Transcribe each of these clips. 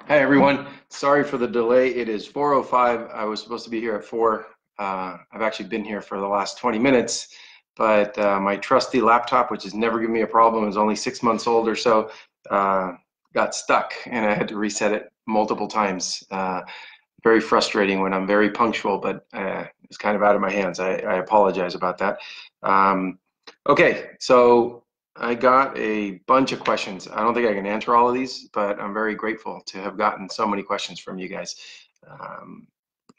Hi everyone. Sorry for the delay. It is 4:05. I was supposed to be here at 4. I've actually been here for the last 20 minutes, but my trusty laptop, which has never given me a problem, is only 6 months old or so, uh, got stuck and I had to reset it multiple times. Very frustrating when I'm very punctual, but it's kind of out of my hands. I apologize about that. Um, okay, so I got a bunch of questions. I don't think I can answer all of these, but I'm very grateful to have gotten so many questions from you guys. Um,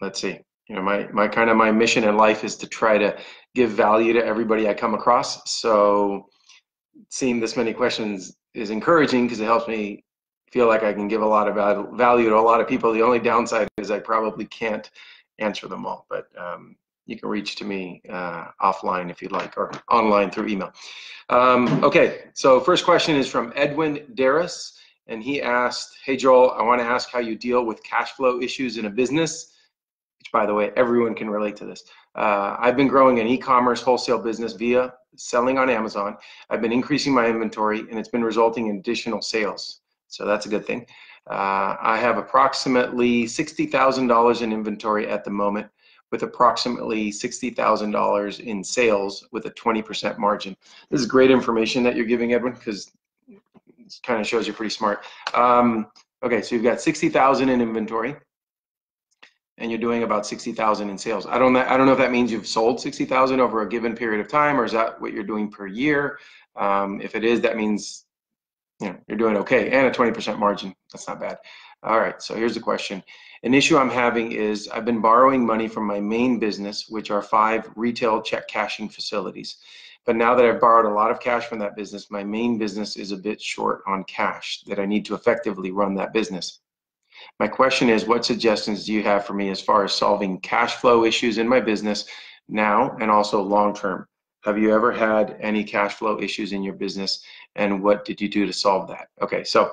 let's see. My mission in life is to try to give value to everybody I come across. So seeing this many questions is encouraging because it helps me feel like I can give a lot of value to a lot of people. The only downside is I probably can't answer them all, but you can reach to me offline if you'd like, or online through email. Okay, so first question is from Edwin Darris, and he asked, "Hey Joel, I want to ask how you deal with cash flow issues in a business," which by the way, everyone can relate to this. I've been growing an e-commerce wholesale business via selling on Amazon. I've been increasing my inventory and it's been resulting in additional sales. So that's a good thing. I have approximately $60,000 in inventory at the moment with approximately $60,000 in sales with a 20% margin. This is great information that you're giving, Edwin, because it kind of shows you're pretty smart. Okay, so you've got 60,000 in inventory and you're doing about 60,000 in sales. I don't know if that means you've sold 60,000 over a given period of time, or is that what you're doing per year? If it is, that means you're doing okay, and a 20% margin. That's not bad. All right, so here's the question. An issue I'm having is I've been borrowing money from my main business, which are 5 retail check cashing facilities. But now that I've borrowed a lot of cash from that business, my main business is a bit short on cash that I need to effectively run that business. My question is, what suggestions do you have for me as far as solving cash flow issues in my business now and also long term? Have you ever had any cash flow issues in your business, and what did you do to solve that? Okay, so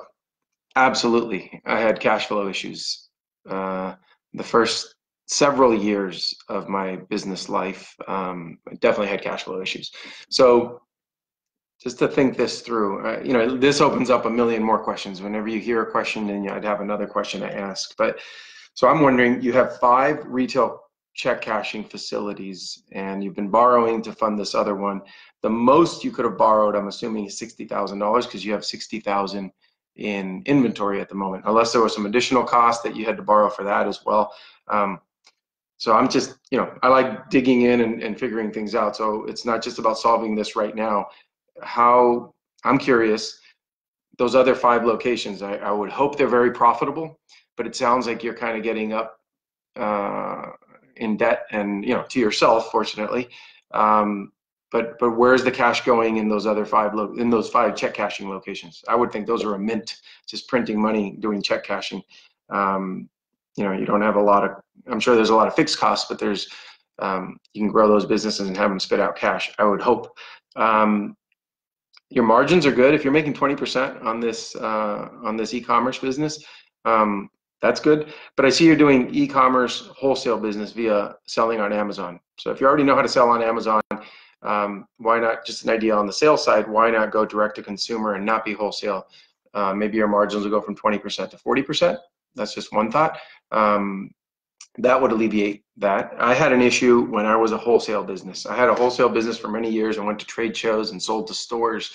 absolutely, I had cash flow issues. The first several years of my business life, I definitely had cash flow issues. So just to think this through, this opens up a million more questions. Whenever you hear a question, then I'd have another question to ask. But so I'm wondering, you have 5 retail check cashing facilities, and you've been borrowing to fund this other one. The most you could have borrowed, I'm assuming, is $60,000 because you have 60,000 in inventory at the moment, unless there was some additional cost that you had to borrow for that as well. So I'm just, I like digging in and figuring things out. So it's not just about solving this right now. I'm curious, those other 5 locations, I would hope they're very profitable, but it sounds like you're kind of getting up in debt and, to yourself, fortunately. But where's the cash going in those other 5 check cashing locations? I would think those are a mint, just printing money, doing check cashing. You don't have a lot of, I'm sure there's a lot of fixed costs, but there's, you can grow those businesses and have them spit out cash, I would hope. Your margins are good. If you're making 20% on this e-commerce business, that's good. But I see you're doing e-commerce wholesale business via selling on Amazon. So if you already know how to sell on Amazon, why not, just an idea on the sales side, why not go direct to consumer and not be wholesale? Maybe your margins will go from 20% to 40%. That's just one thought. That would alleviate that. I had an issue when I was a wholesale business. I had a wholesale business for many years. I went to trade shows and sold to stores,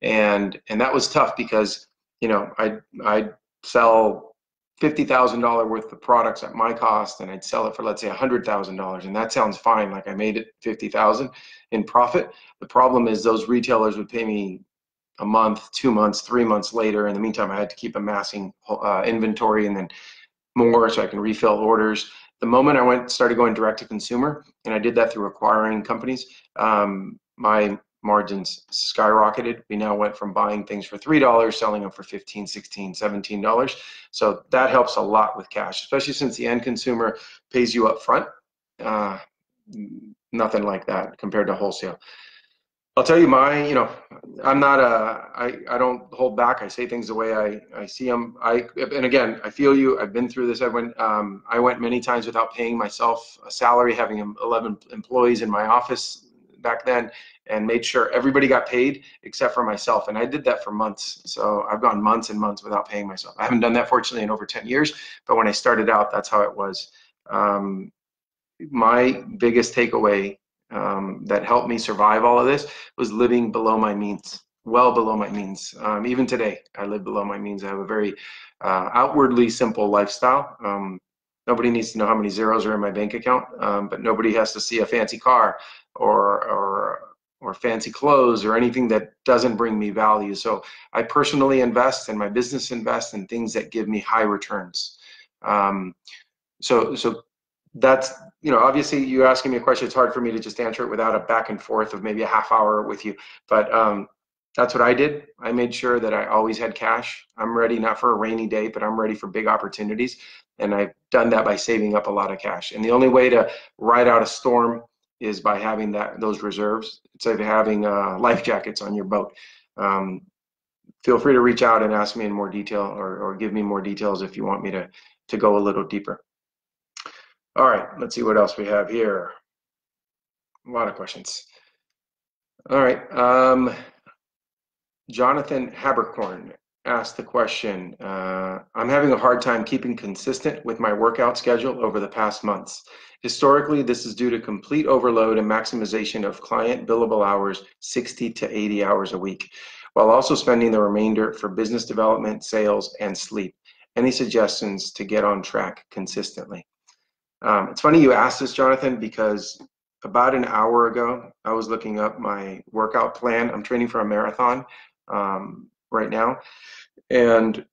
and that was tough because I'd sell $50,000 worth of products at my cost, and I'd sell it for, let's say, $100,000, and that sounds fine, like I made it 50,000 in profit. The problem is those retailers would pay me a month, 2 months, 3 months later. In the meantime, I had to keep amassing inventory and then more so I can refill orders. The moment I started going direct to consumer, and I did that through acquiring companies, my margins skyrocketed. We now went from buying things for $3, selling them for $15, $16, $17. So that helps a lot with cash, especially since the end consumer pays you up front. Nothing like that compared to wholesale. I'll tell you I'm not I don't hold back. I say things the way I see them. And again, I feel you. I've been through this. I went many times without paying myself a salary, having 11 employees in my office. back then and made sure everybody got paid except for myself. And I did that for months. So I've gone months and months without paying myself. I haven't done that fortunately in over 10 years, but when I started out, that's how it was. My biggest takeaway that helped me survive all of this was living below my means, well below my means. Even today, I live below my means. I have a very outwardly simple lifestyle. Nobody needs to know how many zeros are in my bank account, but nobody has to see a fancy car or fancy clothes or anything that doesn't bring me value. So I personally invest and my business invests in things that give me high returns. So that's, obviously you're asking me a question. It's hard for me to just answer it without a back and forth of maybe a half hour with you. But that's what I did. I made sure that I always had cash. I'm ready not for a rainy day, but I'm ready for big opportunities. And I've done that by saving up a lot of cash. And the only way to ride out a storm is by having those reserves. It's like having life jackets on your boat. Feel free to reach out and ask me in more detail or give me more details if you want me to go a little deeper. All right, let's see what else we have here. A lot of questions. All right, Jonathan Habercorn asked the question, I'm having a hard time keeping consistent with my workout schedule over the past months. Historically, this is due to complete overload and maximization of client billable hours, 60 to 80 hours a week, while also spending the remainder for business development, sales, and sleep. Any suggestions to get on track consistently? It's funny you asked this, Jonathan, because about an hour ago, I was looking up my workout plan. I'm training for a marathon right now, and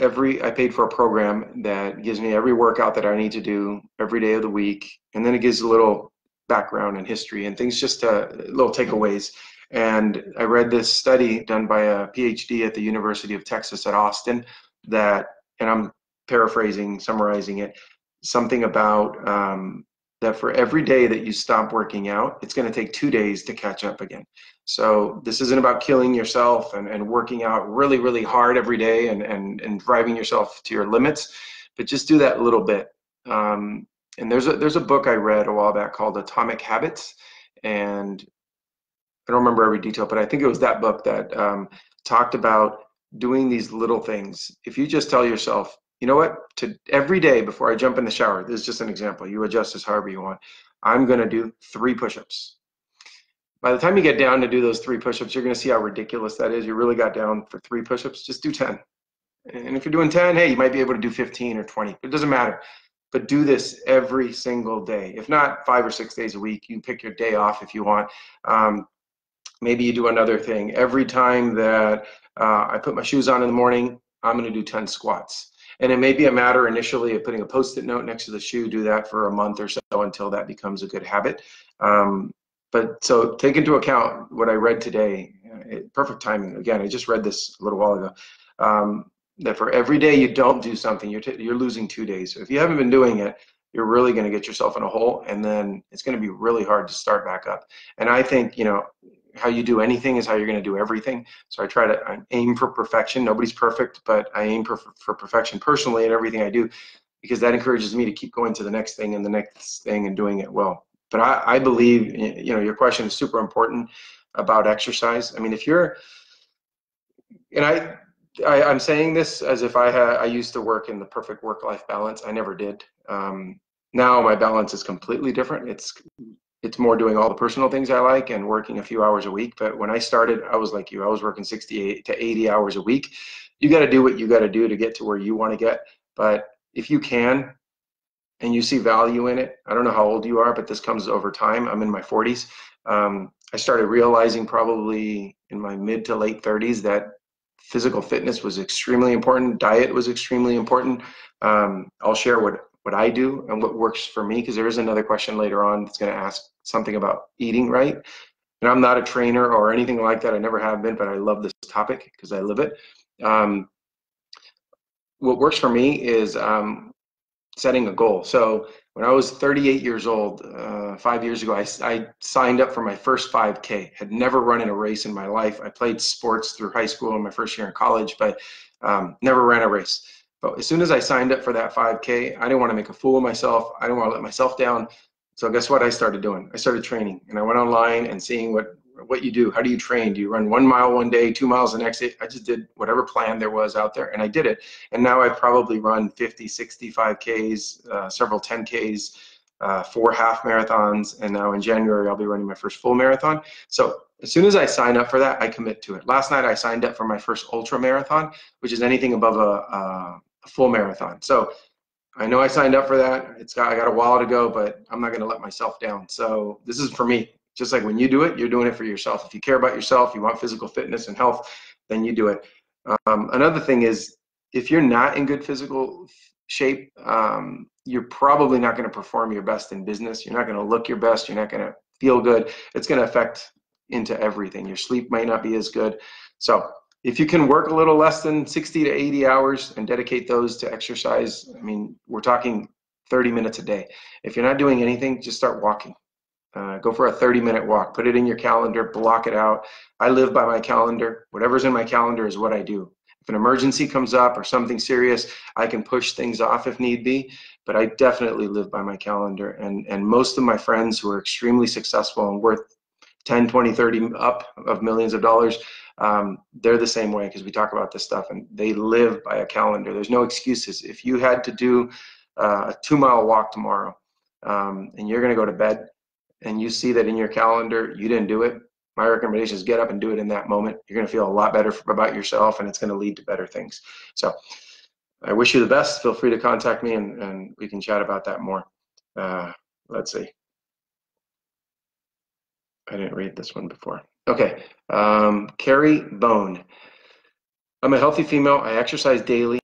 I paid for a program that gives me every workout that I need to do every day of the week, and then it gives a little background and history and things, just little takeaways. And I read this study done by a PhD at the University of Texas at Austin and I'm paraphrasing, summarizing it, something about that for every day that you stop working out, it's going to take 2 days to catch up again. So this isn't about killing yourself and working out really, really hard every day and driving yourself to your limits, but just do that a little bit. And there's a book I read a while back called Atomic Habits, and I don't remember every detail, but I think it was that book that talked about doing these little things. If you just tell yourself, you know what, every day before I jump in the shower, this is just an example, you adjust this however you want, I'm going to do 3 push-ups. By the time you get down to do those 3 push-ups, you're going to see how ridiculous that is. You really got down for 3 push-ups, just do 10. And if you're doing 10, hey, you might be able to do 15 or 20. It doesn't matter. But do this every single day. If not 5 or 6 days a week, you can pick your day off if you want. Maybe you do another thing. Every time that I put my shoes on in the morning, I'm going to do 10 squats. And it may be a matter initially of putting a Post-it note next to the shoe, do that for a month or so until that becomes a good habit. But so take into account what I read today, perfect timing. Again, I just read this a little while ago, that for every day you don't do something, you're losing 2 days. So if you haven't been doing it, you're really going to get yourself in a hole, and then it's going to be really hard to start back up. And I think, how you do anything is how you're going to do everything. So I aim for perfection. Nobody's perfect, but I aim for perfection personally in everything I do, because that encourages me to keep going to the next thing and the next thing and doing it well. But I believe, your question is super important about exercise. I mean, if you're, and I'm saying this as if I used to work in the perfect work-life balance. I never did. Now my balance is completely different. It's more doing all the personal things I like and working a few hours a week. But when I started, I was like you. I was working 68 to 80 hours a week. You got to do what you got to do to get to where you want to get. But if you can, and you see value in it, I don't know how old you are, but this comes over time. I'm in my 40s. I started realizing probably in my mid to late 30s that physical fitness was extremely important. Diet was extremely important. I'll share what I do and what works for me, because there is another question later on that's going to ask something about eating right. And I'm not a trainer or anything like that. I never have been, but I love this topic because I live it. What works for me is setting a goal. So when I was 38 years old, 5 years ago, I signed up for my first 5K. Had never run in a race in my life. I played sports through high school and my first year in college, but never ran a race. But as soon as I signed up for that 5K, I didn't want to make a fool of myself. I didn't want to let myself down. So guess what I started doing? I started training, and I went online and seeing what you do. How do you train? Do you run 1 mile one day, 2 miles the next day? I just did whatever plan there was out there, and I did it. And now I've probably run 50, 65 Ks, several 10 Ks, 4 half marathons, and now in January I'll be running my first full marathon. So as soon as I sign up for that, I commit to it. Last night I signed up for my first ultra marathon, which is anything above a full marathon. So I know I signed up for that. I got a while to go, but I'm not going to let myself down. So this is for me. Just like when you do it, you're doing it for yourself. If you care about yourself, you want physical fitness and health, then you do it. Another thing is, if you're not in good physical shape, you're probably not going to perform your best in business. You're not going to look your best. You're not going to feel good. It's going to affect into everything. Your sleep might not be as good. So if you can work a little less than 60 to 80 hours and dedicate those to exercise, I mean, we're talking 30 minutes a day. If you're not doing anything, just start walking. Go for a 30-minute walk. Put it in your calendar, block it out. I live by my calendar. Whatever's in my calendar is what I do. If an emergency comes up or something serious, I can push things off if need be, but I definitely live by my calendar. And most of my friends who are extremely successful and worth 10, 20, 30 up of millions of dollars, they're the same way, because we talk about this stuff and they live by a calendar. There's no excuses. If you had to do a 2-mile walk tomorrow, and you're going to go to bed and you see that in your calendar you didn't do it, my recommendation is get up and do it in that moment. You're going to feel a lot better about yourself, and it's going to lead to better things. So I wish you the best. Feel free to contact me, and we can chat about that more. Let's see. I didn't read this one before. Okay, Carrie Bone. I'm a healthy female. I exercise daily,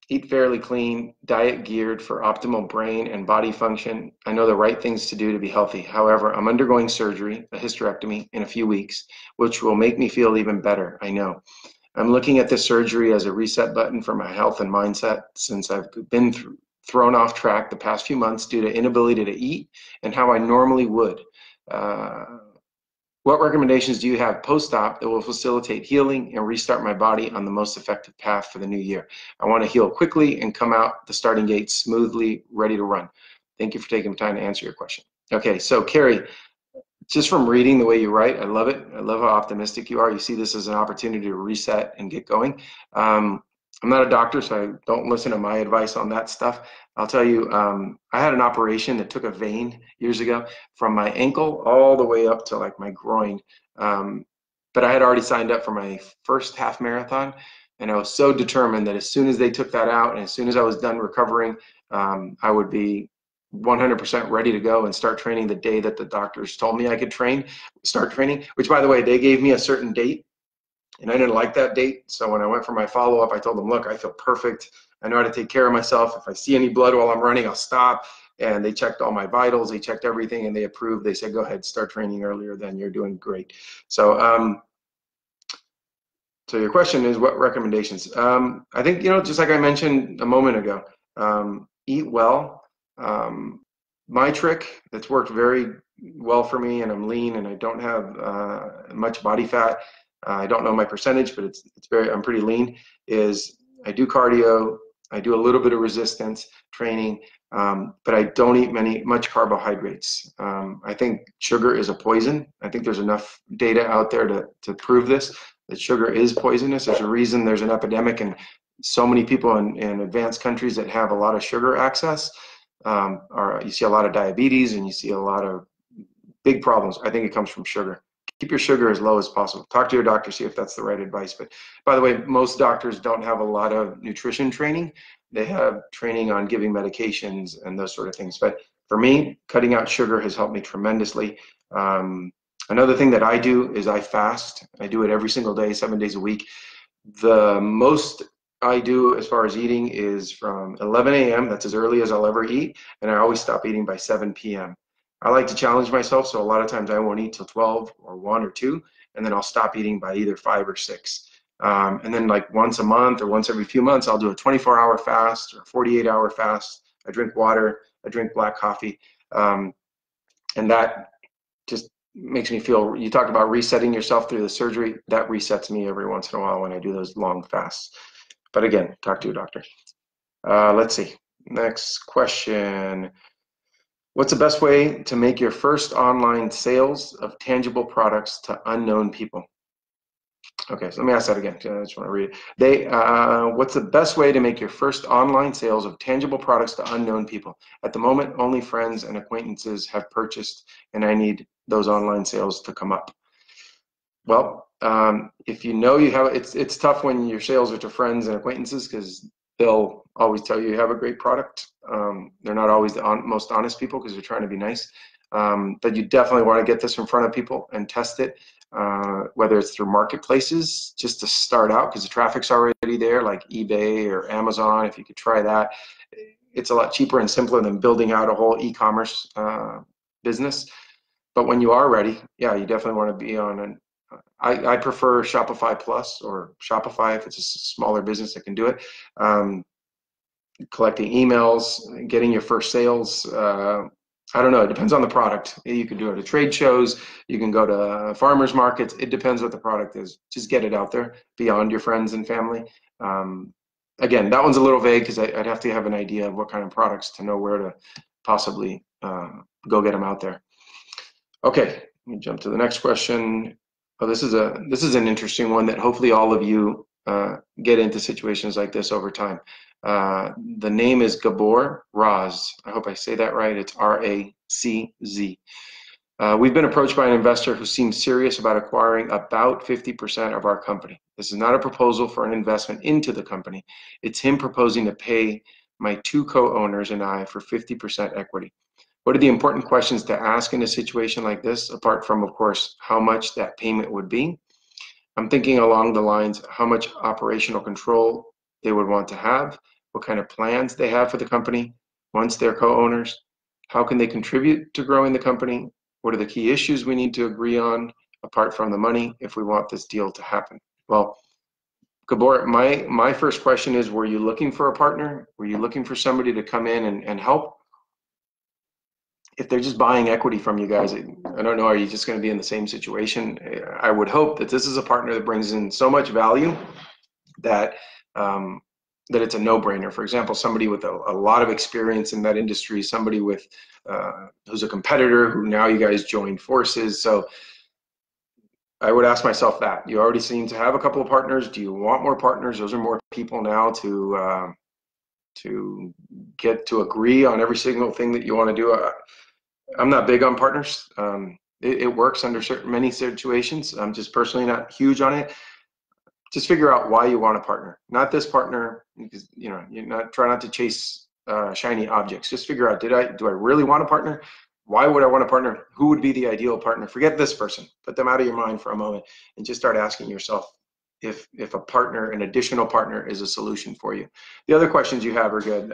eat fairly clean, diet geared for optimal brain and body function. I know the right things to do to be healthy. However, I'm undergoing surgery, a hysterectomy, in a few weeks, which will make me feel even better, I know. I'm looking at this surgery as a reset button for my health and mindset, since I've been thrown off track the past few months due to inability to eat and how I normally would. What recommendations do you have post-op that will facilitate healing and restart my body on the most effective path for the new year? I want to heal quickly and come out the starting gate smoothly, ready to run. Thank you for taking the time to answer your question. Okay, so Carrie, just from reading the way you write, I love it. I love how optimistic you are. You see this as an opportunity to reset and get going. I'm not a doctor, so I don't listen to my advice on that stuff. I'll tell you, I had an operation that took a vein years ago from my ankle all the way up to like my groin. But I had already signed up for my first half marathon, and I was so determined that as soon as they took that out and as soon as I was done recovering, I would be 100% ready to go and start training the day that the doctors told me I could start training, which, by the way, they gave me a certain date. And I didn't like that date. So when I went for my follow-up, I told them, look, I feel perfect. I know how to take care of myself. If I see any blood while I'm running, I'll stop. And they checked all my vitals. They checked everything, and they approved. They said, go ahead, start training earlier, then you're doing great. So so your question is, what recommendations? I think, just like I mentioned a moment ago, eat well. My trick that's worked very well for me, and I'm lean and I don't have much body fat, I don't know my percentage, but I'm pretty lean, is I do cardio, I do a little bit of resistance training, but I don't eat much carbohydrates. I think sugar is a poison. I think there's enough data out there to prove this, that sugar is poisonous. There's a reason there's an epidemic and so many people in advanced countries that have a lot of sugar access. You see a lot of diabetes and you see a lot of big problems. I think it comes from sugar. Keep your sugar as low as possible. Talk to your doctor, see if that's the right advice. But by the way, most doctors don't have a lot of nutrition training. They have training on giving medications and those sort of things. But for me, cutting out sugar has helped me tremendously. Another thing that I do is I fast. I do it every single day, 7 days a week. The most I do as far as eating is from 11 a.m. That's as early as I'll ever eat. And I always stop eating by 7 p.m. I like to challenge myself, so a lot of times I won't eat till 12 or 1 or 2, and then I'll stop eating by either 5 or 6. And then like once a month or once every few months, I'll do a 24-hour fast or 48-hour fast. I drink water, I drink black coffee, and that just makes me feel, you talked about resetting yourself through the surgery, that resets me every once in a while when I do those long fasts. But again, talk to your doctor. Let's see, next question. What's the best way to make your first online sales of tangible products to unknown people? Okay, so let me ask that again. I just want to read it. What's the best way to make your first online sales of tangible products to unknown people? At the moment, only friends and acquaintances have purchased, and I need those online sales to come up. Well, if you know you have, it's tough when your sales are to friends and acquaintances because they'll always tell you have a great product. They're not always the most honest people because they're trying to be nice. But you definitely want to get this in front of people and test it, whether it's through marketplaces just to start out because the traffic's already there, like eBay or Amazon. If you could try that, it's a lot cheaper and simpler than building out a whole e-commerce business. But when you are ready, yeah, you definitely want to be on an I prefer Shopify Plus or Shopify if it's a smaller business that can do it. Collecting emails, getting your first sales. I don't know. It depends on the product. You can do it at trade shows. You can go to farmers markets. It depends what the product is. Just get it out there beyond your friends and family. Again, that one's a little vague because I'd have to have an idea of what kind of products to know where to possibly go get them out there. Okay, let me jump to the next question. Oh, this is an interesting one that hopefully all of you get into situations like this over time. The name is Gabor Raz. I hope I say that right. It's R-A-C-Z. We've been approached by an investor who seems serious about acquiring about 50% of our company. This is not a proposal for an investment into the company. It's him proposing to pay my two co-owners and I for 50% equity. What are the important questions to ask in a situation like this, apart from, of course, how much that payment would be? I'm thinking along the lines, how much operational control they would want to have, what kind of plans they have for the company once they're co-owners, how can they contribute to growing the company, what are the key issues we need to agree on, apart from the money, if we want this deal to happen. Well, Gabor, my first question is, were you looking for a partner? Were you looking for somebody to come in and help? If they're just buying equity from you guys, I don't know, are you just going to be in the same situation? I would hope that this is a partner that brings in so much value that that it's a no-brainer. For example, somebody with a lot of experience in that industry, somebody with who's a competitor who now you guys join forces. So I would ask myself that. You already seem to have a couple of partners. Do you want more partners? Those are more people now to get to agree on every single thing that you want to do. I'm not big on partners. It works under many situations. I'm just personally not huge on it. Just figure out why you want a partner. Not this partner, because try not to chase shiny objects. Just figure out, do I really want a partner? Why would I want a partner? Who would be the ideal partner? Forget this person. Put them out of your mind for a moment and just start asking yourself if a partner, an additional partner, is a solution for you. The other questions you have are good.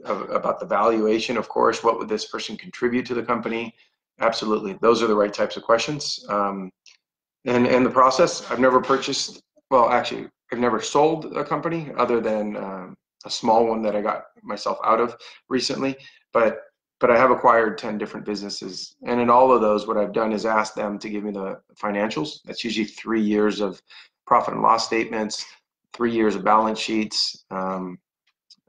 About the valuation, of course. What would this person contribute to the company? Absolutely. Those are the right types of questions. And the process, I've never purchased, well, actually, I've never sold a company other than a small one that I got myself out of recently. But I have acquired 10 different businesses. And in all of those, what I've done is asked them to give me the financials. That's usually 3 years of profit and loss statements, 3 years of balance sheets.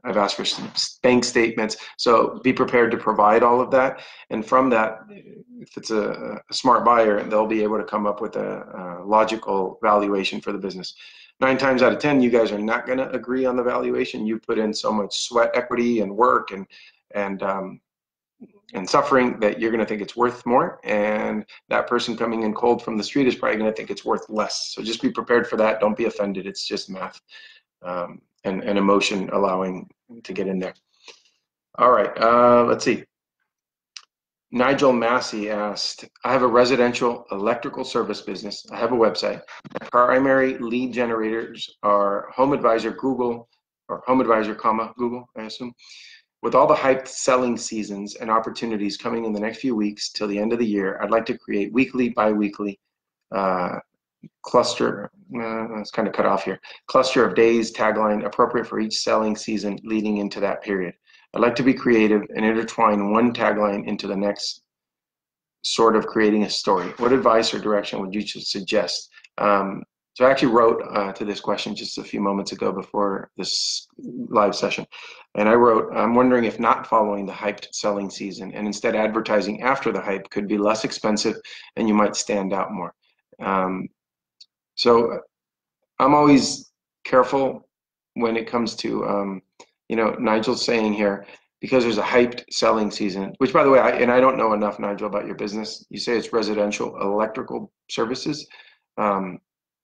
I've asked for some bank statements. So be prepared to provide all of that. And from that, if it's a smart buyer, they'll be able to come up with a logical valuation for the business. 9 times out of 10, you guys are not going to agree on the valuation. You put in so much sweat equity and work and suffering that you're going to think it's worth more. And that person coming in cold from the street is probably going to think it's worth less. So just be prepared for that. Don't be offended. It's just math. And emotion allowing to get in there. All right, let's see. Nigel Massey asked, I have a residential electrical service business. I have a website. My primary lead generators are Home Advisor Google, or Home Advisor, Google, I assume. With all the hyped selling seasons and opportunities coming in the next few weeks till the end of the year, I'd like to create weekly, bi-weekly cluster, it's kind of cut off here, cluster of days tagline appropriate for each selling season leading into that period. I'd like to be creative and intertwine one tagline into the next, sort of creating a story. What advice or direction would you suggest? So I actually wrote to this question just a few moments ago before this live session. And I wrote, I'm wondering if not following the hyped selling season and instead advertising after the hype could be less expensive and you might stand out more. So I'm always careful when it comes to, Nigel's saying here, because there's a hyped selling season, which by the way, I don't know enough, Nigel, about your business. You say it's residential electrical services.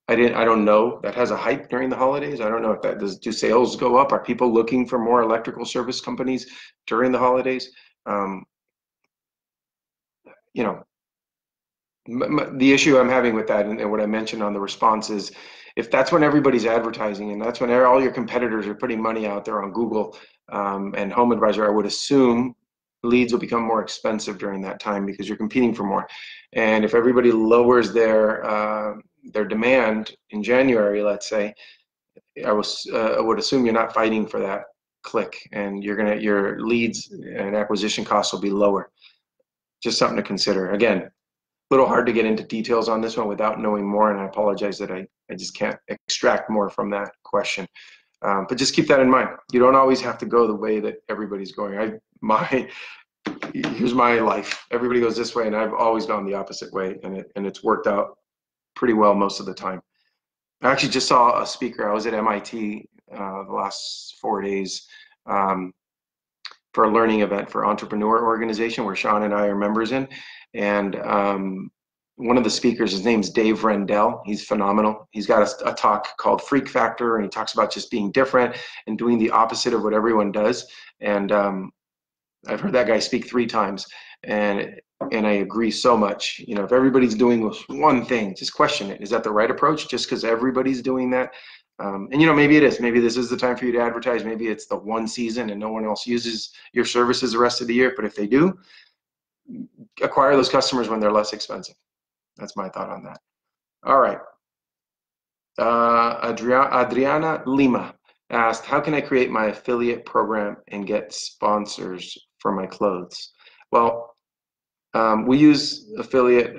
I don't know that has a hype during the holidays. I don't know if that do sales go up? Are people looking for more electrical service companies during the holidays? You know, the issue I'm having with that, and what I mentioned on the response is, if that's when everybody's advertising and that's when all your competitors are putting money out there on Google and Home Advisor, I would assume leads will become more expensive during that time because you're competing for more. And if everybody lowers their demand in January, let's say, I would assume you're not fighting for that click, and your leads and acquisition costs will be lower. Just something to consider. Again, little hard to get into details on this one without knowing more, and I apologize that I just can't extract more from that question. But just keep that in mind. You don't always have to go the way that everybody's going. Here's my life. Everybody goes this way, and I've always gone the opposite way, and it's worked out pretty well most of the time. I actually just saw a speaker. I was at MIT the last 4 days for a learning event for entrepreneur organization where Sean and I are members in. And one of the speakers, his name's Dave Rendell. He's phenomenal. He's got a talk called Freak Factor, and he talks about just being different and doing the opposite of what everyone does. And I've heard that guy speak 3 times, and I agree so much. If everybody's doing one thing, just question it. Is that the right approach? Just because everybody's doing that? And maybe it is. Maybe this is the time for you to advertise. Maybe it's the one season and no one else uses your services the rest of the year. But if they do, acquire those customers when they're less expensive. That's my thought on that. All right. Adriana Lima asked, how can I create my affiliate program and get sponsors for my clothes? Well, we use affiliate.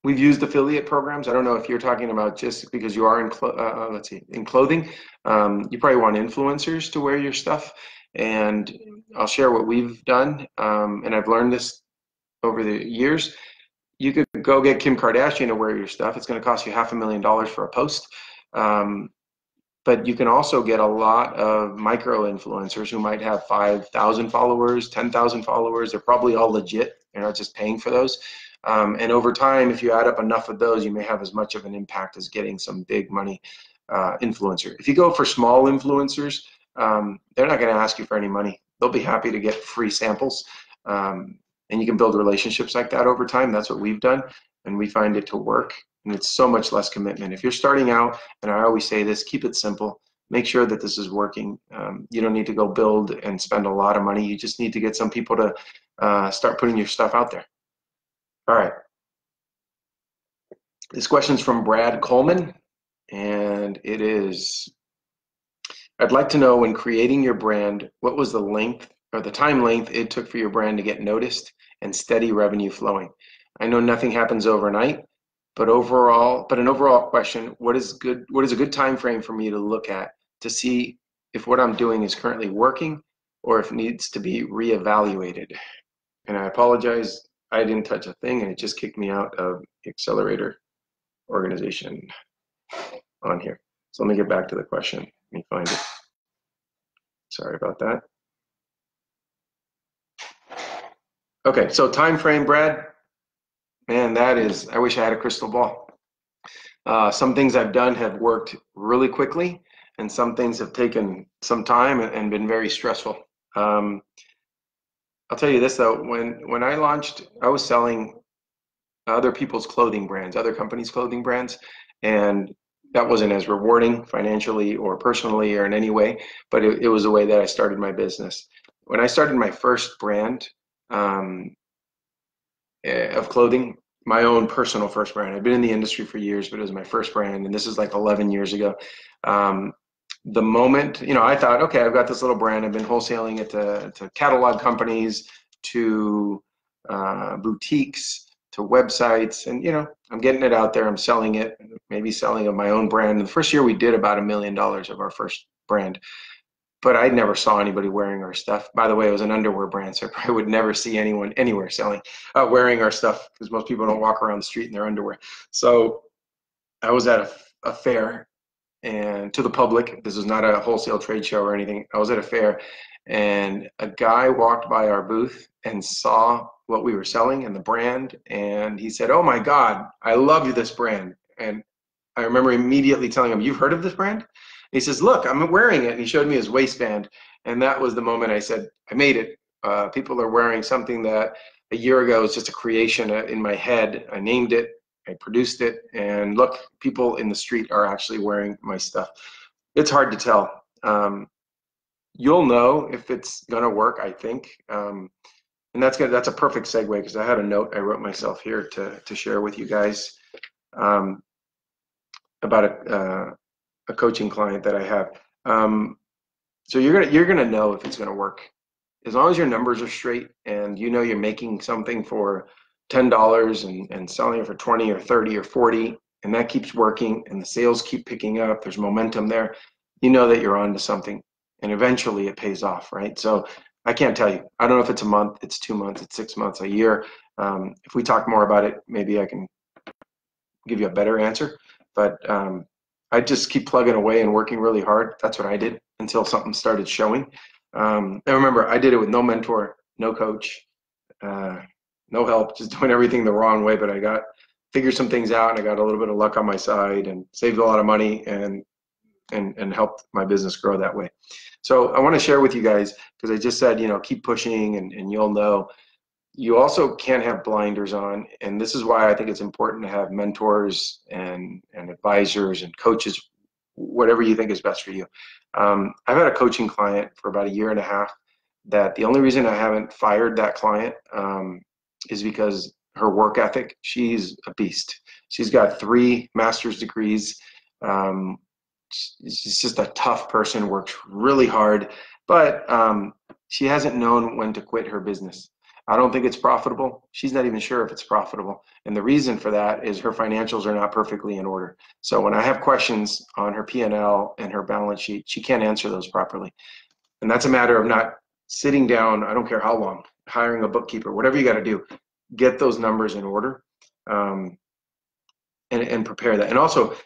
We've used affiliate programs. I don't know if you're talking about just because you are in clothing. You probably want influencers to wear your stuff, and I'll share what we've done. And I've learned this over the years. You could go get Kim Kardashian to wear your stuff. It's going to cost you $500,000 for a post. But you can also get a lot of micro influencers who might have 5,000 followers, 10,000 followers. They're probably all legit. You're not just paying for those. And over time, if you add up enough of those, you may have as much of an impact as getting some big money influencer. If you go for small influencers, they're not going to ask you for any money. They'll be happy to get free samples. And you can build relationships like that over time. That's what we've done, and we find it to work. And it's so much less commitment. If you're starting out, and I always say this, keep it simple. Make sure that this is working. You don't need to go build and spend a lot of money. You just need to get some people to start putting your stuff out there. All right. This question's from Brad Coleman, and it is, I'd like to know, when creating your brand, what was the length or the time length it took for your brand to get noticed and steady revenue flowing? I know nothing happens overnight, but an overall question, what is a good time frame for me to look at to see if what I'm doing is currently working or if it needs to be reevaluated? And I apologize, I didn't touch a thing and it just kicked me out of the accelerator organization on here. So let me get back to the question. Let me find it. Sorry about that. Okay, so time frame, Brad. Man, that is, I wish I had a crystal ball. Some things I've done have worked really quickly, and some things have taken some time and been very stressful. I'll tell you this though, when I launched, I was selling other people's clothing brands, other companies' clothing brands, and that wasn't as rewarding financially or personally or in any way, but it was the way that I started my business. When I started my first brand of clothing, my own personal first brand, I've been in the industry for years, but it was my first brand, and this is like 11 years ago. The moment, I thought, okay, I've got this little brand, I've been wholesaling it to catalog companies, to boutiques, to websites, and I'm getting it out there. I'm selling it, maybe selling of my own brand. And the first year we did about $1 million of our first brand, but I never saw anybody wearing our stuff. By the way, it was an underwear brand, so I probably would never see anyone anywhere selling, wearing our stuff, because most people don't walk around the street in their underwear. So I was at a fair, and to the public, this was not a wholesale trade show or anything. I was at a fair, and a guy walked by our booth and saw what we were selling and the brand, and he said, "Oh my God, I love this brand." And I remember immediately telling him, "You've heard of this brand?" He says, "Look, I'm wearing it." And he showed me his waistband. And that was the moment I said, I made it. People are wearing something that a year ago was just a creation in my head. I named it, I produced it. And look, people in the street are actually wearing my stuff. It's hard to tell. You'll know if it's going to work, I think. And that's a perfect segue, because I had a note I wrote myself here to share with you guys about a coaching client that I have. So you're gonna know if it's gonna work as long as your numbers are straight, and you know you're making something for $10 and selling it for 20 or 30 or 40, and that keeps working, and the sales keep picking up. There's momentum there. You know that you're onto something, and eventually it pays off, right? So I can't tell you. I don't know if it's a month, it's 2 months, it's 6 months, a year. If we talk more about it, maybe I can give you a better answer. But I just keep plugging away and working really hard. That's what I did until something started showing. And remember, I did it with no mentor, no coach, no help, just doing everything the wrong way. But I figured some things out, and I got a little bit of luck on my side, and saved a lot of money, and helped my business grow that way. So I want to share with you guys, because I just said, keep pushing, and you'll know. You also can't have blinders on, and this is why I think it's important to have mentors and advisors and coaches, whatever you think is best for you. I've had a coaching client for about 1.5 years that the only reason I haven't fired that client is because her work ethic. She's a beast. She's got 3 master's degrees. She's just a tough person, works really hard, but she hasn't known when to quit her business. I don't think it's profitable. She's not even sure if it's profitable. And the reason for that is her financials are not perfectly in order. So when I have questions on her P&L and her balance sheet, she can't answer those properly. And that's a matter of not sitting down, I don't care how long, hiring a bookkeeper, whatever you got to do, get those numbers in order, and prepare that. And also,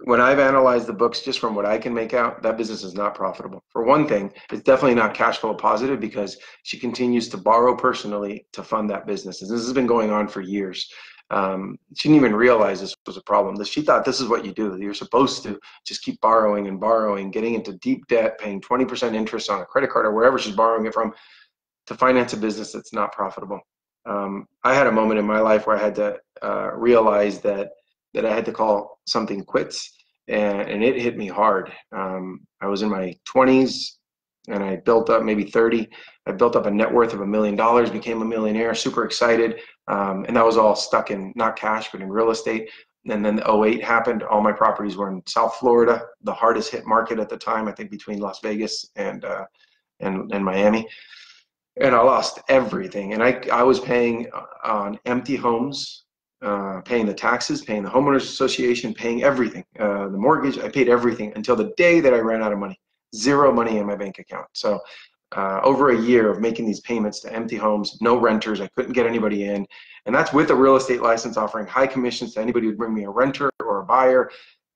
when I've analyzed the books just from what I can make out, that business is not profitable. For one thing, it's definitely not cash flow positive, because she continues to borrow personally to fund that business. And this has been going on for years. She didn't even realize this was a problem. She thought this is what you do. You're supposed to just keep borrowing and borrowing, getting into deep debt, paying 20% interest on a credit card or wherever she's borrowing it from, to finance a business that's not profitable. I had a moment in my life where I had to realize that I had to call something quits, and it hit me hard. I was in my 20s, and I built up, maybe 30. I built up a net worth of $1 million, became a millionaire, super excited, and that was all stuck in not cash, but in real estate. And then the '08 happened. All my properties were in South Florida, the hardest hit market at the time, I think between Las Vegas and Miami. And I lost everything. And I was paying on empty homes, paying the taxes, paying the homeowners association, paying everything, the mortgage. I paid everything until the day that I ran out of money. Zero money in my bank account. So over 1 year of making these payments to empty homes, no renters. I couldn't get anybody in. And that's with a real estate license offering high commissions to anybody who'd bring me a renter or a buyer.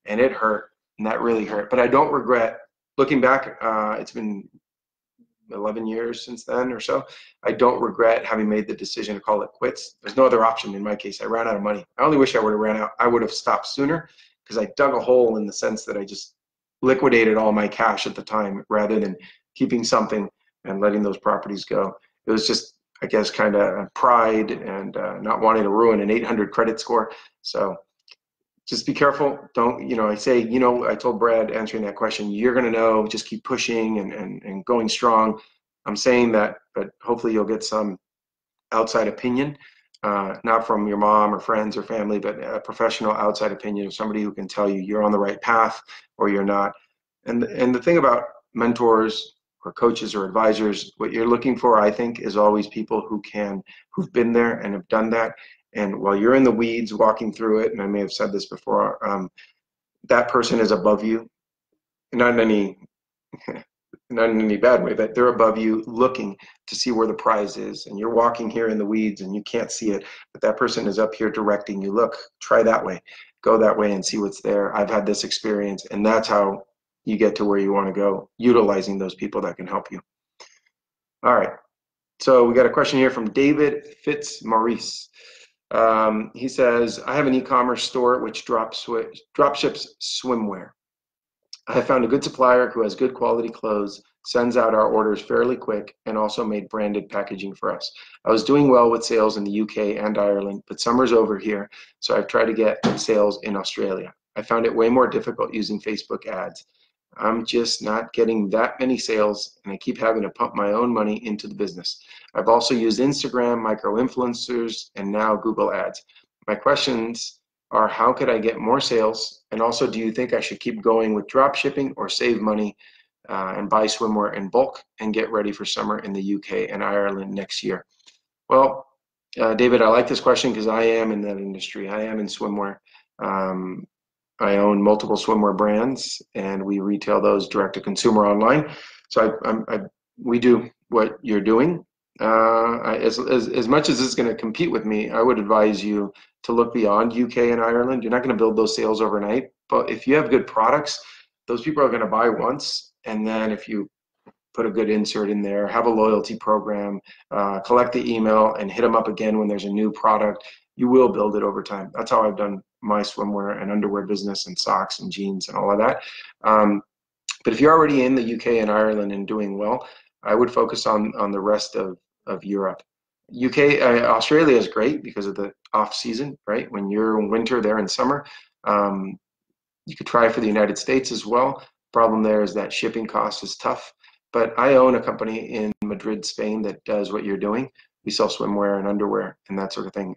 And it hurt. And that really hurt. But I don't regret. Looking back, it's been 11 years since then or so. I don't regret having made the decision to call it quits. There's no other option in my case. I ran out of money. I only wish I would have ran out. I would have stopped sooner, because I dug a hole in the sense that I just liquidated all my cash at the time rather than keeping something and letting those properties go. It was just, I guess, kind of pride and not wanting to ruin an 800 credit score. So just be careful. Don't, I say, I told Brad answering that question, you're going to know, just keep pushing and going strong. I'm saying that, but hopefully you'll get some outside opinion, not from your mom or friends or family, but a professional outside opinion of somebody who can tell you you're on the right path or you're not. And the thing about mentors or coaches or advisors, what you're looking for, I think, is always people who've been there and have done that, And while you're in the weeds walking through it, and I may have said this before, that person is above you, not in any not in any bad way, but they're above you looking to see where the prize is. And you're walking here in the weeds and you can't see it, but that person is up here directing you. Look, try that way, go that way and see what's there. I've had this experience, and that's how you get to where you want to go, utilizing those people that can help you. All right. So we got a question here from David Fitzmaurice. He says, I have an e-commerce store which drop ships swimwear. I have found a good supplier who has good quality clothes, sends out our orders fairly quick, and also made branded packaging for us. I was doing well with sales in the UK and Ireland, but summer's over here, so I've tried to get sales in Australia. I found it way more difficult using Facebook ads. I'm just not getting that many sales, and I keep having to pump my own money into the business. I've also used Instagram, micro-influencers, and now Google Ads. My questions are, how could I get more sales? And also, do you think I should keep going with drop shipping or save money and buy swimwear in bulk and get ready for summer in the UK and Ireland next year? Well, David, I like this question because I am in that industry. I am in swimwear. I own multiple swimwear brands, and we retail those direct to consumer online. So we do what you're doing. As much as it's going to compete with me, I would advise you to look beyond UK and Ireland. You're not going to build those sales overnight, but if you have good products, those people are going to buy once, and then if you put a good insert in there, have a loyalty program, collect the email, and hit them up again when there's a new product, you will build it over time. That's how I've done my swimwear and underwear business and socks and jeans and all of that. But if you're already in the UK and Ireland and doing well, I would focus on the rest of Europe. Australia is great because of the off season, right? When you're in winter, they're in summer. You could try for the United States as well. Problem there is that shipping cost is tough. But I own a company in Madrid, Spain that does what you're doing. We sell swimwear and underwear and that sort of thing.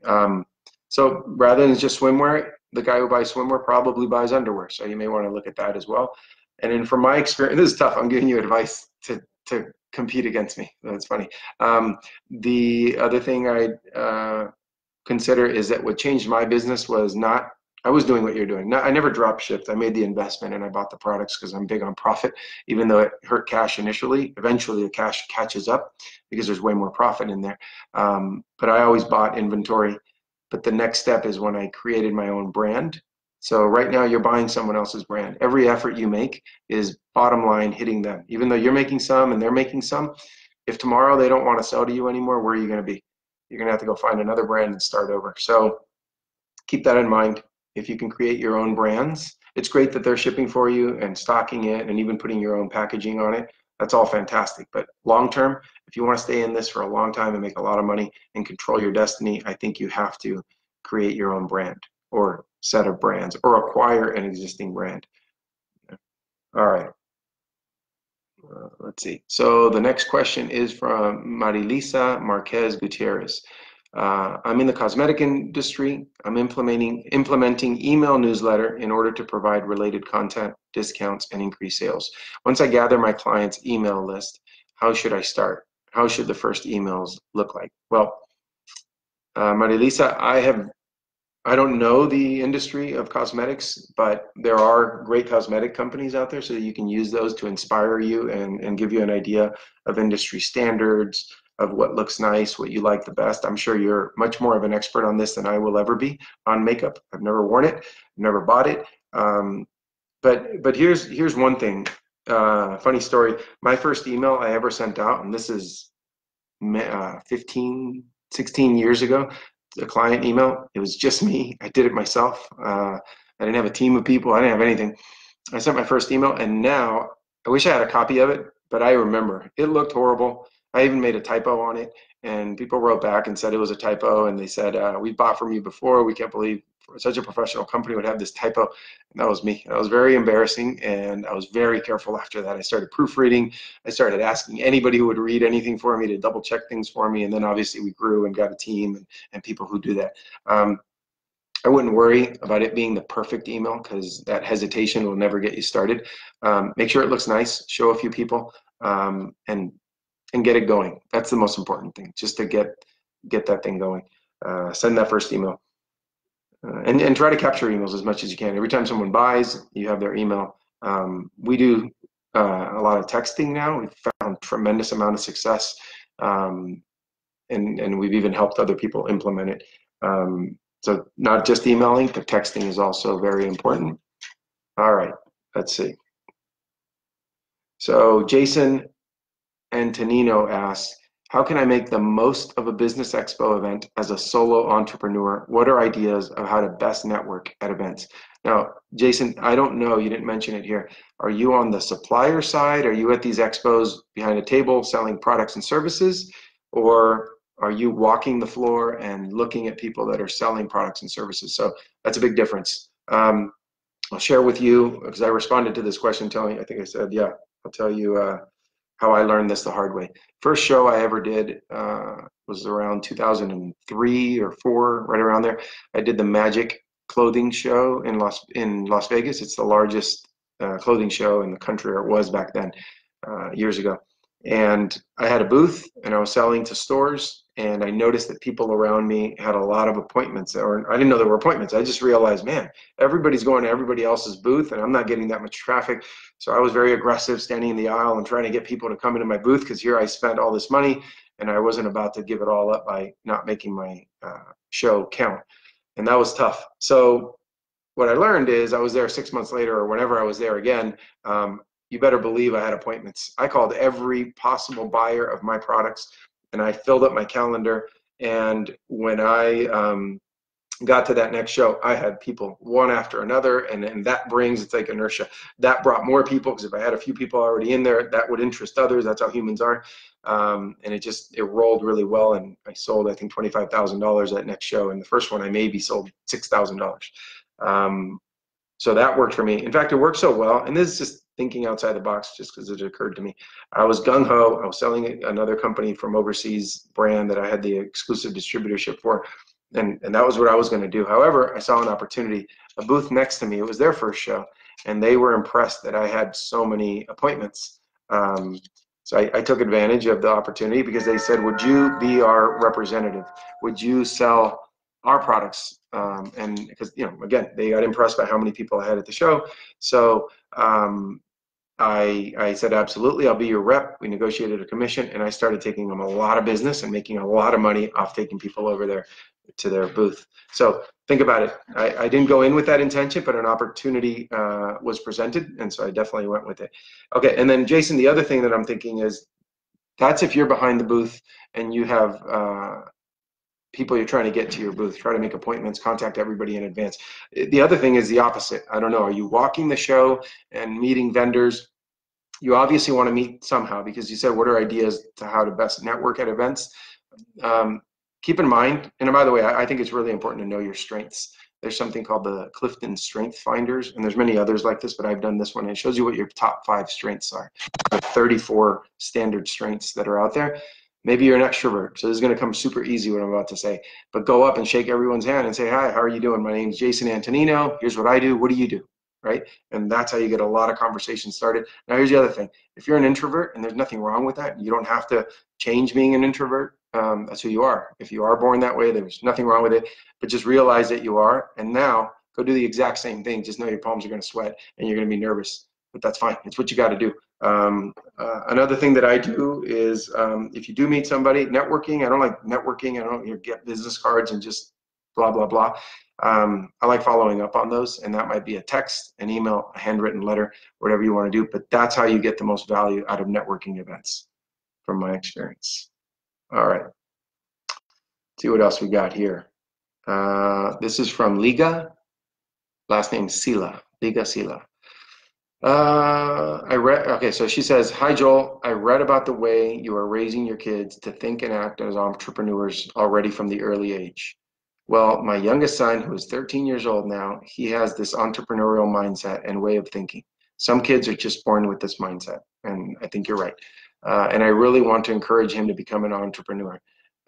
So rather than just swimwear, the guy who buys swimwear probably buys underwear. So you may want to look at that as well. And then from my experience, this is tough. I'm giving you advice to compete against me. That's funny. The other thing I consider is that what changed my business was not, I was doing what you're doing. I never drop shipped. I made the investment and I bought the products because I'm big on profit. Even though it hurt cash initially, eventually the cash catches up because there's way more profit in there. But I always bought inventory. But the next step is when I created my own brand. So right now you're buying someone else's brand. Every effort you make is bottom line hitting them. Even though you're making some and they're making some, if tomorrow they don't want to sell to you anymore, where are you going to be? You're going to have to go find another brand and start over. So keep that in mind. If you can create your own brands, it's great that they're shipping for you and stocking it and even putting your own packaging on it. That's all fantastic. But long term, if you want to stay in this for a long time and make a lot of money and control your destiny, I think you have to create your own brand or set of brands or acquire an existing brand. All right. Let's see. So the next question is from Marilisa Marquez Gutierrez. I'm in the cosmetic industry. I'm implementing email newsletter in order to provide related content, discounts, and increase sales. Once I gather my clients' email list, how should I start? How should the first emails look like? Well, Marilisa, I don't know the industry of cosmetics, but there are great cosmetic companies out there, so you can use those to inspire you and give you an idea of industry standards, of what looks nice, what you like the best. I'm sure you're much more of an expert on this than I will ever be on makeup. I've never worn it, never bought it. But here's one thing. Funny story. My first email I ever sent out, and this is 15, 16 years ago, a client email. It was just me. I did it myself. I didn't have a team of people. I didn't have anything. I sent my first email, and now I wish I had a copy of it, but I remember it looked horrible. I even made a typo on it, and people wrote back and said it was a typo, and they said, we bought from you before. We can't believe such a professional company would have this typo. And that was me. That was very embarrassing, and I was very careful after that. I started proofreading. I started asking anybody who would read anything for me to double check things for me, and then obviously we grew and got a team and people who do that. I wouldn't worry about it being the perfect email because that hesitation will never get you started. Make sure it looks nice, show a few people, and get it going. That's the most important thing, just to get that thing going. send that first email. And try to capture emails as much as you can. Every time someone buys, you have their email. We do a lot of texting now. We've found tremendous amount of success, and we've even helped other people implement it. So not just emailing, but texting is also very important. All right, let's see. So Jason Antonino asks, how can I make the most of a business expo event as a solo entrepreneur? What are ideas of how to best network at events? Now, Jason, I don't know, you didn't mention it here. Are you on the supplier side? Are you at these expos behind a table selling products and services? Or are you walking the floor and looking at people that are selling products and services? So that's a big difference. I'll share with you, because I responded to this question telling, I think I said, yeah, I'll tell you how I learned this the hard way. First show I ever did was around 2003 or 4, right around there. I did the Magic clothing show in Las Vegas. It's the largest clothing show in the country, or it was back then, years ago. And I had a booth and I was selling to stores, and I noticed that people around me had a lot of appointments, or I didn't know there were appointments. I just realized, man, everybody's going to everybody else's booth and I'm not getting that much traffic. So I was very aggressive standing in the aisle and trying to get people to come into my booth, because here I spent all this money and I wasn't about to give it all up by not making my show count. And that was tough. So what I learned is, I was there 6 months later, or whenever I was there again, you better believe I had appointments. I called every possible buyer of my products and I filled up my calendar. And when I got to that next show, I had people one after another, and that brings, it's like inertia. That brought more people, because if I had a few people already in there, that would interest others. That's how humans are. And it rolled really well, and I sold, I think, $25,000 that next show. And the first one I maybe sold $6,000. So that worked for me. In fact, it worked so well, and this is just thinking outside the box, just because it occurred to me. I was gung-ho. I was selling another company from overseas brand that I had the exclusive distributorship for, and that was what I was going to do. However, I saw an opportunity. A booth next to me, it was their first show, and they were impressed that I had so many appointments. So I took advantage of the opportunity, because they said, would you be our representative? Would you sell our products? And because, again, they got impressed by how many people I had at the show. So I said, absolutely, I'll be your rep. We negotiated a commission, and I started taking them a lot of business and making a lot of money off taking people over there to their booth. So think about it. I didn't go in with that intention, but an opportunity was presented, and so I definitely went with it. Okay, and then Jason, the other thing that I'm thinking is, that's if you're behind the booth and you have people you're trying to get to your booth, try to make appointments, contact everybody in advance. The other thing is the opposite. I don't know, are you walking the show and meeting vendors? You obviously want to meet somehow, because you said, what are ideas to how to best network at events? Keep in mind, and by the way, I think it's really important to know your strengths. There's something called the Clifton Strength Finders, and there's many others like this, but I've done this one, and it shows you what your top 5 strengths are. The 34 standard strengths that are out there. Maybe you're an extrovert, so this is going to come super easy what I'm about to say, but go up and shake everyone's hand and say, hi, how are you doing? My name's Jason Antonino. Here's what I do. What do you do? Right? And that's how you get a lot of conversations started. Now, here's the other thing. If you're an introvert, and there's nothing wrong with that, you don't have to change being an introvert. That's who you are. If you are born that way, there's nothing wrong with it, but just realize that you are, and now go do the exact same thing. Just know your palms are going to sweat and you're going to be nervous, but that's fine. It's what you got to do. Another thing that I do is, if you do meet somebody, networking. I don't like networking. I don't get business cards and just blah, blah, blah. I like following up on those, and that might be a text, an email, a handwritten letter, whatever you want to do, but that's how you get the most value out of networking events, from my experience. All right, see what else we got here. This is from Liga, last name Sila, Liga Sila. Okay, so she says, hi Joel, I read about the way you are raising your kids to think and act as entrepreneurs already from the early age. Well, my youngest son, who is 13 years old now, he has this entrepreneurial mindset and way of thinking. Some kids are just born with this mindset, and I think you're right. And I really want to encourage him to become an entrepreneur.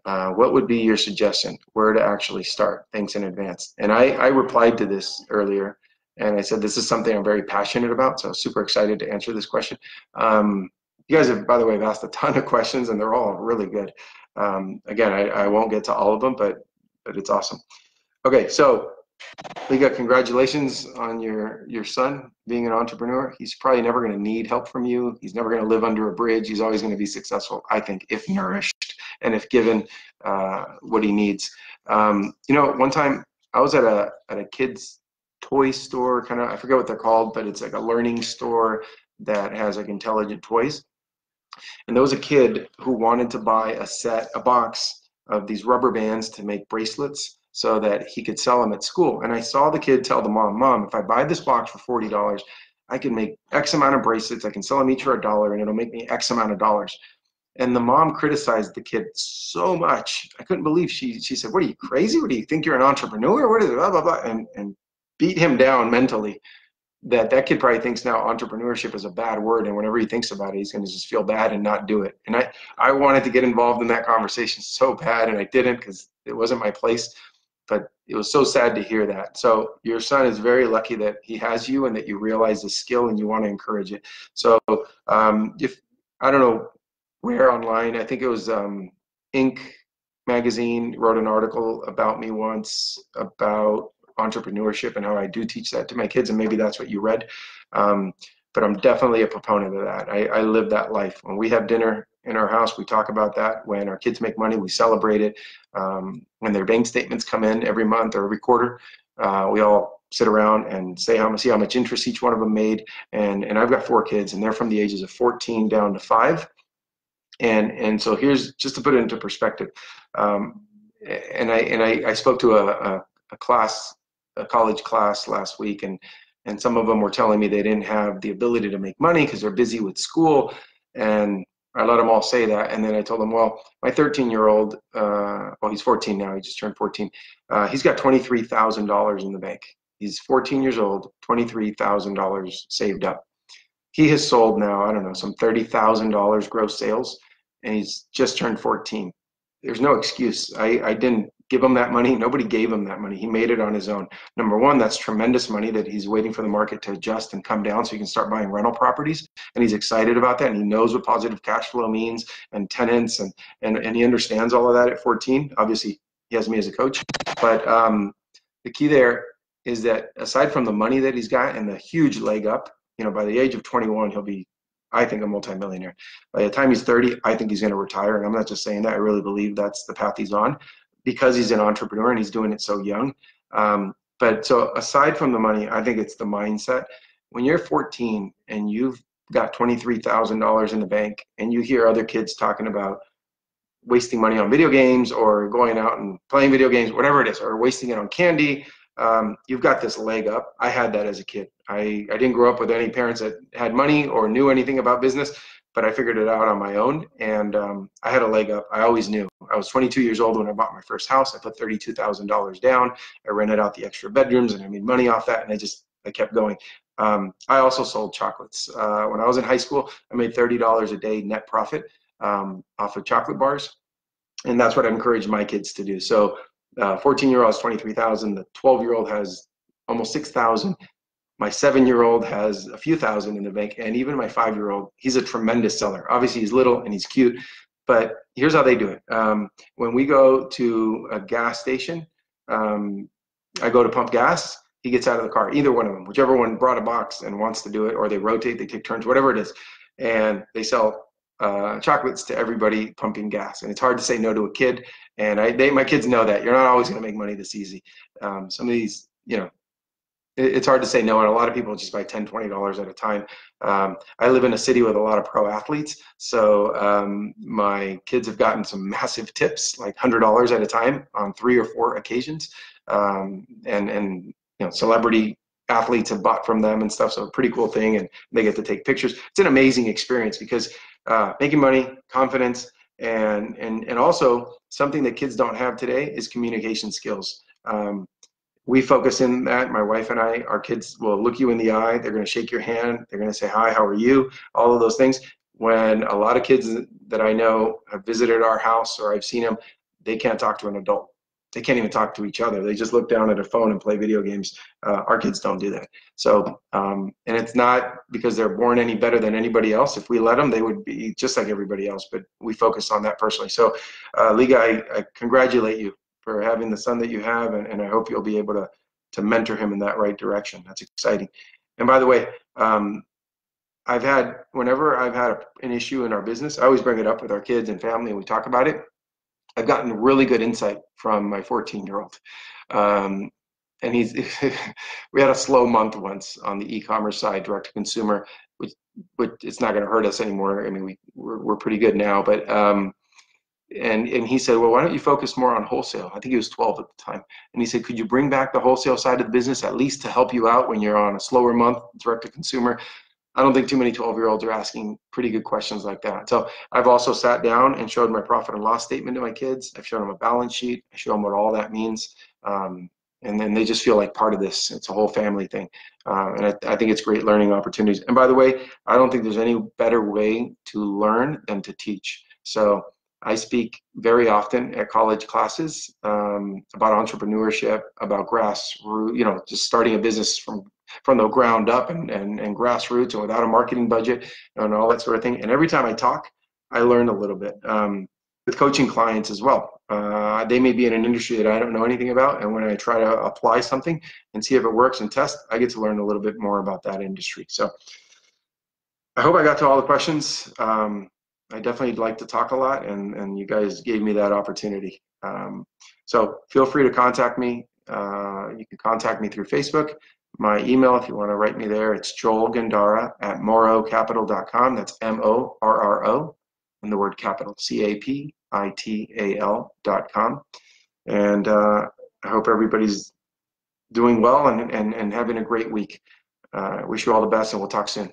What would be your suggestion? Where to actually start? Thanks in advance. And I replied to this earlier, and I said, this is something I'm very passionate about, so super excited to answer this question. You guys have, by the way, have asked a ton of questions, and they're all really good. Again, I won't get to all of them, but but it's awesome. Okay, so Liga, congratulations on your son being an entrepreneur. He's probably never going to need help from you. He's never going to live under a bridge. He's always going to be successful, I think, if nourished and if given what he needs. You know, one time I was at a kid's toy store, kind of, I forget what they're called, but it's like a learning store that has like intelligent toys. And there was a kid who wanted to buy a box of these rubber bands to make bracelets so that he could sell them at school. And I saw the kid tell the mom, if I buy this box for $40, I can make X amount of bracelets. I can sell them each for $1 and it'll make me X amount of dollars. And the mom criticized the kid so much. I couldn't believe she said, what are you, crazy? What do you think you're an entrepreneur? What is it? Blah, blah, blah. And beat him down mentally. That kid probably thinks now entrepreneurship is a bad word, and whenever he thinks about it, he's going to just feel bad and not do it. And I wanted to get involved in that conversation so bad, and I didn't because it wasn't my place. But it was so sad to hear that. So your son is very lucky that he has you and that you realize the skill and you want to encourage it. So if I don't know where online, I think it was Inc. magazine wrote an article about me once about entrepreneurship and how I do teach that to my kids, and maybe that's what you read. But I'm definitely a proponent of that. I live that life. When we have dinner in our house, we talk about that. When our kids make money, we celebrate it. When their bank statements come in every month or every quarter, we all sit around and see how much interest each one of them made. And I've got 4 kids, and they're from the ages of 14 down to 5. And so here's, just to put it into perspective, and I spoke to a college class last week, and some of them were telling me they didn't have the ability to make money because they're busy with school, and I let them all say that. And then I told them, well, my 13-year-old, well, he's 14 now, he just turned 14, he's got $23,000 in the bank. He's 14 years old, $23,000 saved up. He has sold now, I don't know, some $30,000 gross sales, and he's just turned 14. There's no excuse. I didn't give him that money. Nobody gave him that money. He made it on his own. Number one, that's tremendous money that he's waiting for the market to adjust and come down so he can start buying rental properties. And he's excited about that. And he knows what positive cash flow means and tenants. And he understands all of that at 14. Obviously, he has me as a coach. But the key there is that aside from the money that he's got and the huge leg up, you know, by the age of 21, he'll be, I think, a multimillionaire. By the time he's 30, I think he's going to retire. And I'm not just saying that. I really believe that's the path he's on, because he's an entrepreneur and he's doing it so young. But so aside from the money, I think it's the mindset. When you're 14 and you've got $23,000 in the bank and you hear other kids talking about wasting money on video games or going out and playing video games, whatever it is, or wasting it on candy, you've got this leg up. I had that as a kid. I didn't grow up with any parents that had money or knew anything about business, but I figured it out on my own, and I had a leg up. I always knew. I was 22 years old when I bought my first house. I put $32,000 down. I rented out the extra bedrooms, and I made money off that, and I kept going. I also sold chocolates. When I was in high school, I made $30 a day net profit off of chocolate bars, and that's what I encourage my kids to do. So 14-year-old has 23,000. The 12-year-old has almost 6,000. My 7-year-old has a few thousand in the bank, and even my 5-year-old, he's a tremendous seller. Obviously, he's little and he's cute, but here's how they do it. When we go to a gas station, I go to pump gas, he gets out of the car, either one of them, whichever one brought a box and wants to do it, or they rotate, they take turns, whatever it is, and they sell chocolates to everybody pumping gas. And it's hard to say no to a kid, and my kids know that. You're not always going to make money this easy. Some of these, you know, it's hard to say no, and a lot of people just buy $10, $20 at a time. I live in a city with a lot of pro athletes, so my kids have gotten some massive tips, like $100 at a time on 3 or 4 occasions, and you know, celebrity athletes have bought from them and stuff. So a pretty cool thing, and they get to take pictures. It's an amazing experience because making money, confidence, and also something that kids don't have today is communication skills. We focus in that, my wife and I, our kids will look you in the eye, they're going to shake your hand, they're going to say, hi, how are you? All of those things. When a lot of kids that I know have visited our house or I've seen them, they can't talk to an adult. They can't even talk to each other. They just look down at a phone and play video games. Our kids don't do that. So, and it's not because they're born any better than anybody else. If we let them, they would be just like everybody else, but we focus on that personally. So, Liga, I congratulate you for having the son that you have, and I hope you'll be able to mentor him in that right direction. That's exciting. And by the way, whenever I've had an issue in our business, I always bring it up with our kids and family, and we talk about it. I've gotten really good insight from my 14-year-old. And we had a slow month once on the e-commerce side, direct to consumer, which it's not going to hurt us anymore. I mean, we're pretty good now, but and he said, well, why don't you focus more on wholesale? I think he was 12 at the time. And he said, could you bring back the wholesale side of the business at least to help you out when you're on a slower month, direct to consumer? I don't think too many 12-year-olds are asking pretty good questions like that. So I've also sat down and showed my profit and loss statement to my kids. I've shown them a balance sheet. I show them what all that means. And then they just feel like part of this. It's a whole family thing. And I think it's great learning opportunities. And by the way, I don't think there's any better way to learn than to teach. So I speak very often at college classes about entrepreneurship, about grassroots, just starting a business from the ground up and grassroots and without a marketing budget and all that sort of thing. And every time I talk, I learn a little bit. With coaching clients as well. They may be in an industry that I don't know anything about, and when I try to apply something and see if it works and test, I get to learn a little bit more about that industry. So I hope I got to all the questions. I definitely like to talk a lot, and you guys gave me that opportunity. So feel free to contact me. You can contact me through Facebook. My email, if you want to write me there, it's Joel Gandara at morrowcapital.com. That's MORRO, and the word capital, CAPITAL.com. And I hope everybody's doing well and having a great week. Wish you all the best, and we'll talk soon.